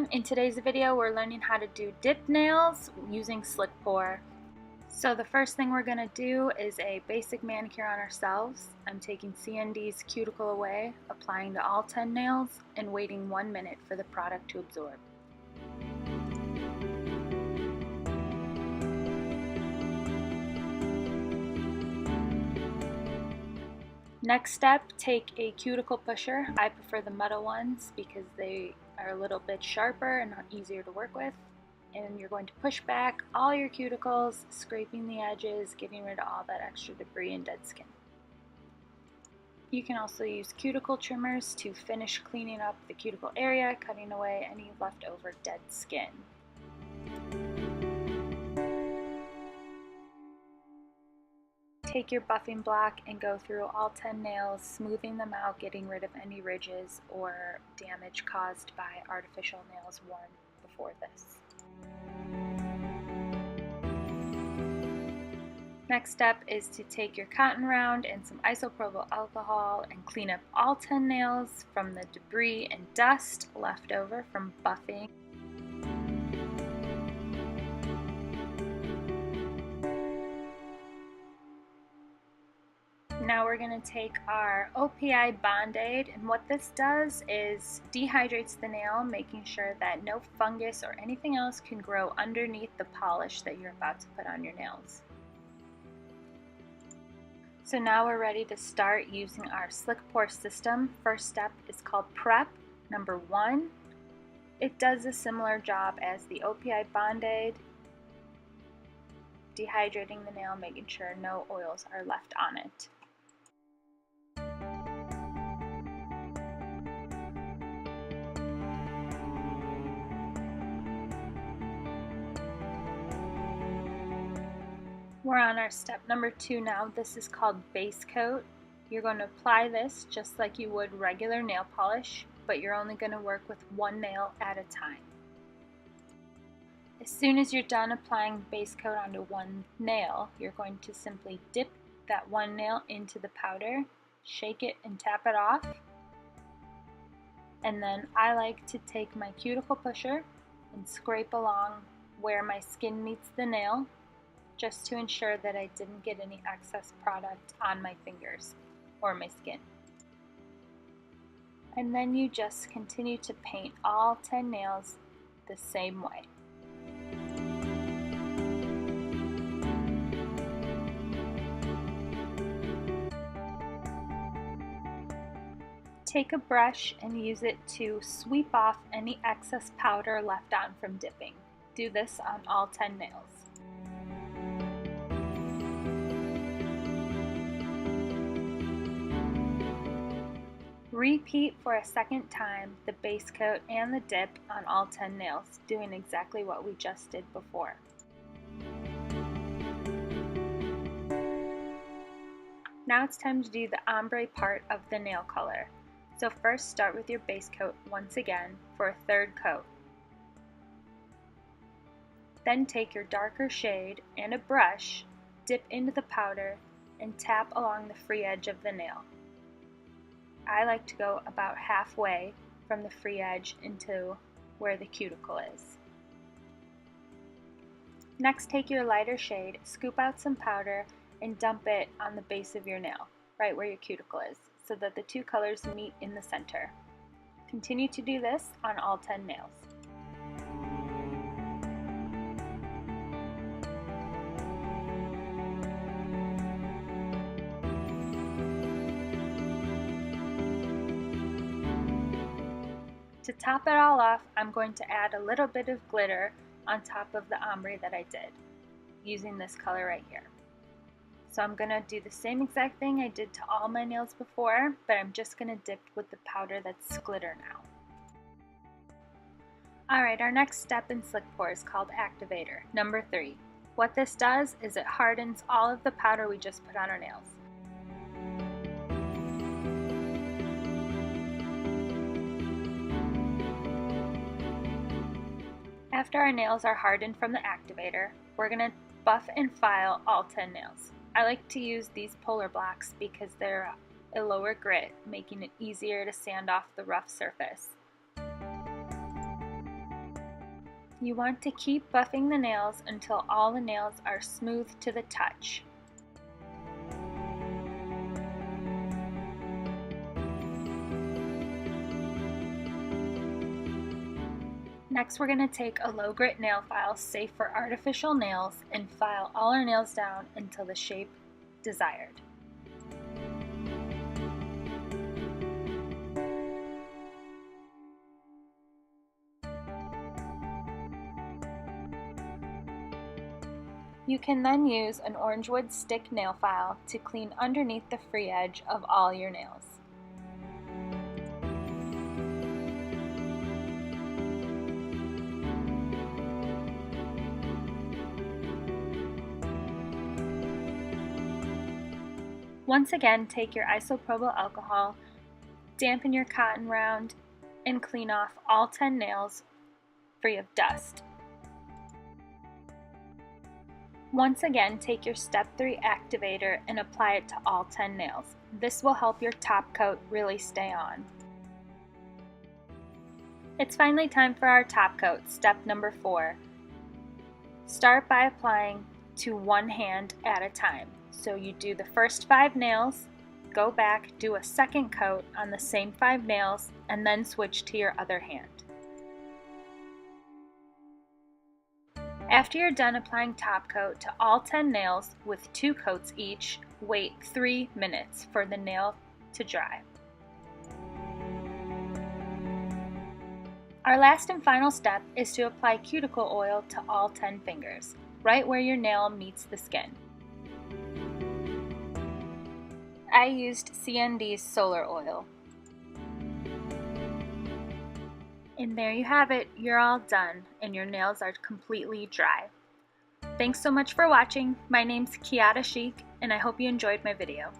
everyone, in today's video we're learning how to do dip nails using Slickpour. So the first thing we're going to do is a basic manicure on ourselves. I'm taking CND's Cuticle Away, applying to all 10 nails, and waiting 1 minute for the product to absorb. Next step, take a cuticle pusher. I prefer the metal ones because they are a little bit sharper and easier to work with. And you're going to push back all your cuticles, scraping the edges, getting rid of all that extra debris and dead skin. You can also use cuticle trimmers to finish cleaning up the cuticle area, cutting away any leftover dead skin. Take your buffing block and go through all 10 nails, smoothing them out, getting rid of any ridges or damage caused by artificial nails worn before this. Next step is to take your cotton round and some isopropyl alcohol and clean up all 10 nails from the debris and dust left over from buffing. Now we're going to take our OPI Bond, and what this does is dehydrates the nail, making sure that no fungus or anything else can grow underneath the polish that you're about to put on your nails. So now we're ready to start using our Slickpour system. First step is called Prep, number 1. It does a similar job as the OPI Bond, dehydrating the nail, making sure no oils are left on it. We're on our step number 2 now. This is called base coat. You're going to apply this just like you would regular nail polish, but you're only going to work with one nail at a time. As soon as you're done applying base coat onto one nail, you're going to simply dip that one nail into the powder, shake it and tap it off. And then I like to take my cuticle pusher and scrape along where my skin meets the nail, just to ensure that I didn't get any excess product on my fingers or my skin. And then you just continue to paint all 10 nails the same way. Take a brush and use it to sweep off any excess powder left on from dipping. Do this on all 10 nails. Repeat for a second time the base coat and the dip on all 10 nails, doing exactly what we just did before. Now it's time to do the ombre part of the nail color. So first start with your base coat once again for a third coat. Then take your darker shade and a brush, dip into the powder, and tap along the free edge of the nail. I like to go about halfway from the free edge into where the cuticle is. Next, take your lighter shade, scoop out some powder, and dump it on the base of your nail, right where your cuticle is, so that the two colors meet in the center. Continue to do this on all 10 nails. To top it all off, I'm going to add a little bit of glitter on top of the ombre that I did, using this color right here. So I'm going to do the same exact thing I did to all my nails before, but I'm just going to dip with the powder that's glitter now. Alright, our next step in Slickpour is called Activator, number 3. What this does is it hardens all of the powder we just put on our nails. After our nails are hardened from the activator, we're going to buff and file all 10 nails. I like to use these polar blocks because they're a lower grit, making it easier to sand off the rough surface. You want to keep buffing the nails until all the nails are smooth to the touch. Next, we're going to take a low grit nail file safe for artificial nails and file all our nails down until the shape desired. You can then use an orange wood stick nail file to clean underneath the free edge of all your nails. Once again, take your isopropyl alcohol, dampen your cotton round, and clean off all 10 nails free of dust. Once again, take your step 3 activator and apply it to all 10 nails. This will help your top coat really stay on. It's finally time for our top coat, step number 4. Start by applying to one hand at a time. So you do the first 5 nails, go back, do a second coat on the same 5 nails, and then switch to your other hand. After you're done applying top coat to all 10 nails with 2 coats each, wait 3 minutes for the nail to dry. Our last and final step is to apply cuticle oil to all 10 fingers, right where your nail meets the skin. I used CND's Solar Oil. And there you have it, you're all done and your nails are completely dry. Thanks so much for watching. My name's Kiata Chic and I hope you enjoyed my video.